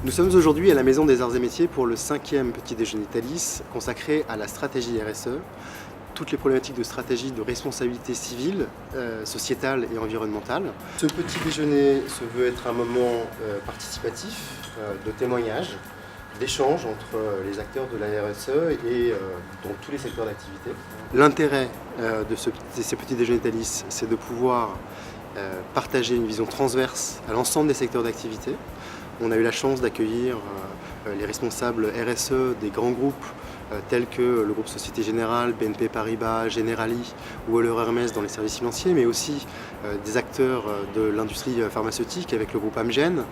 Nous sommes aujourd'hui à la Maison des Arts et Métiers pour le 5e petit déjeuner Thalys consacré à la stratégie RSE, toutes les problématiques de stratégie de responsabilité civile, sociétale et environnementale. Ce petit déjeuner se veut être un moment participatif, de témoignage, d'échange entre les acteurs de la RSE et dans tous les secteurs d'activité. L'intérêt de ces petits déjeuners Thalys, c'est de pouvoir partager une vision transverse à l'ensemble des secteurs d'activité. On a eu la chance d'accueillir les responsables RSE des grands groupes tels que le groupe Société Générale, BNP Paribas, Generali ou Euler Hermès dans les services financiers, mais aussi des acteurs de l'industrie pharmaceutique avec le groupe Amgen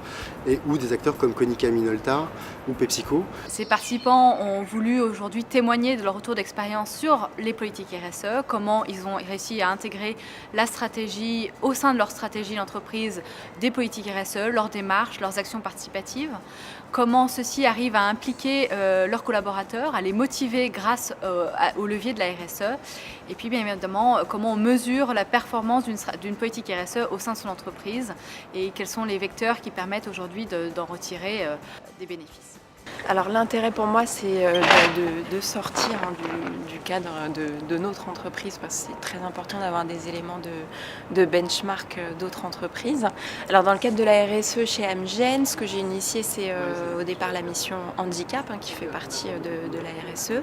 ou des acteurs comme Konica Minolta ou PepsiCo. Ces participants ont voulu aujourd'hui témoigner de leur retour d'expérience sur les politiques RSE, comment ils ont réussi à intégrer la stratégie au sein de leur stratégie d'entreprise des politiques RSE, leurs démarches, leurs actions participatives, comment ceux-ci arrivent à impliquer leurs collaborateurs, à les motiver grâce au levier de la RSE, et puis bien évidemment comment on mesure la performance d'une politique RSE au sein de son entreprise et quels sont les vecteurs qui permettent aujourd'hui d'en retirer des bénéfices. Alors l'intérêt pour moi c'est de sortir du cadre de notre entreprise, parce que c'est très important d'avoir des éléments de benchmark d'autres entreprises. Alors dans le cadre de la RSE chez Amgen, ce que j'ai initié c'est au départ la mission handicap qui fait partie de la RSE.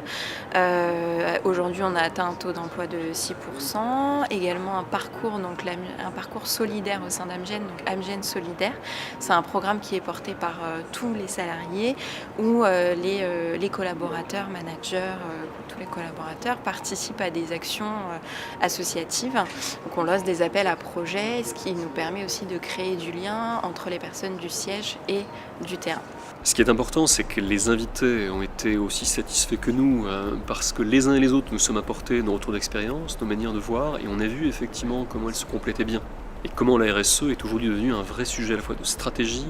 Aujourd'hui on a atteint un taux d'emploi de 6%, également un parcours solidaire au sein d'Amgen, donc Amgen Solidaire. C'est un programme qui est porté par tous les salariés où les collaborateurs, managers, tous les collaborateurs participent à des actions associatives. Donc on lance des appels à projets, ce qui nous permet aussi de créer du lien entre les personnes du siège et du terrain. Ce qui est important, c'est que les invités ont été aussi satisfaits que nous, parce que les uns et les autres nous sommes apportés nos retours d'expérience, nos manières de voir, et on a vu effectivement comment elles se complétaient bien. Et comment la RSE est aujourd'hui devenue un vrai sujet à la fois de stratégie,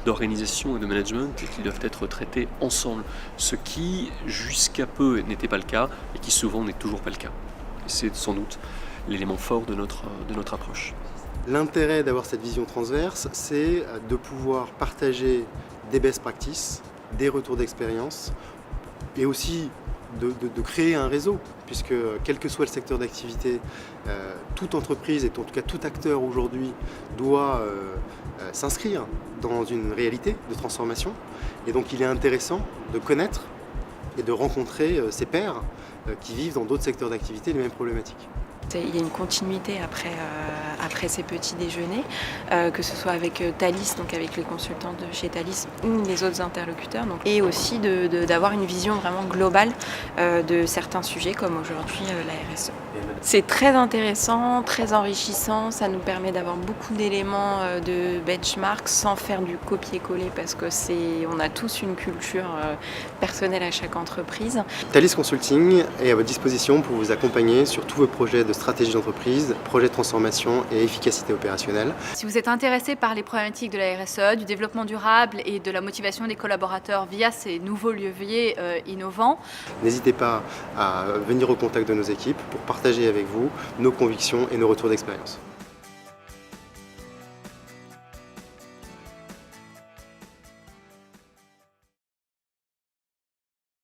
d'organisation et de management, et qui doivent être traités ensemble, ce qui jusqu'à peu n'était pas le cas et qui souvent n'est toujours pas le cas. Et c'est sans doute l'élément fort de notre approche. L'intérêt d'avoir cette vision transverse, c'est de pouvoir partager des best practices, des retours d'expérience et aussi de créer un réseau, puisque quel que soit le secteur d'activité, toute entreprise et en tout cas tout acteur aujourd'hui doit s'inscrire dans une réalité de transformation. Et donc il est intéressant de connaître et de rencontrer ses pairs qui vivent dans d'autres secteurs d'activité les mêmes problématiques. Il y a une continuité après ces petits déjeuners, que ce soit avec Thalys, donc avec les consultants de chez Thalys ou les autres interlocuteurs, et aussi d'avoir une vision vraiment globale de certains sujets comme aujourd'hui la RSE. C'est très intéressant, très enrichissant, ça nous permet d'avoir beaucoup d'éléments de benchmark sans faire du copier-coller, parce que on a tous une culture personnelle à chaque entreprise. Thalys Consulting est à votre disposition pour vous accompagner sur tous vos projets de stratégie d'entreprise, projets de transformation et efficacité opérationnelle. Si vous êtes intéressé par les problématiques de la RSE, du développement durable et de la motivation des collaborateurs via ces nouveaux leviers innovants, n'hésitez pas à venir au contact de nos équipes pour partager avec vous nos convictions et nos retours d'expérience.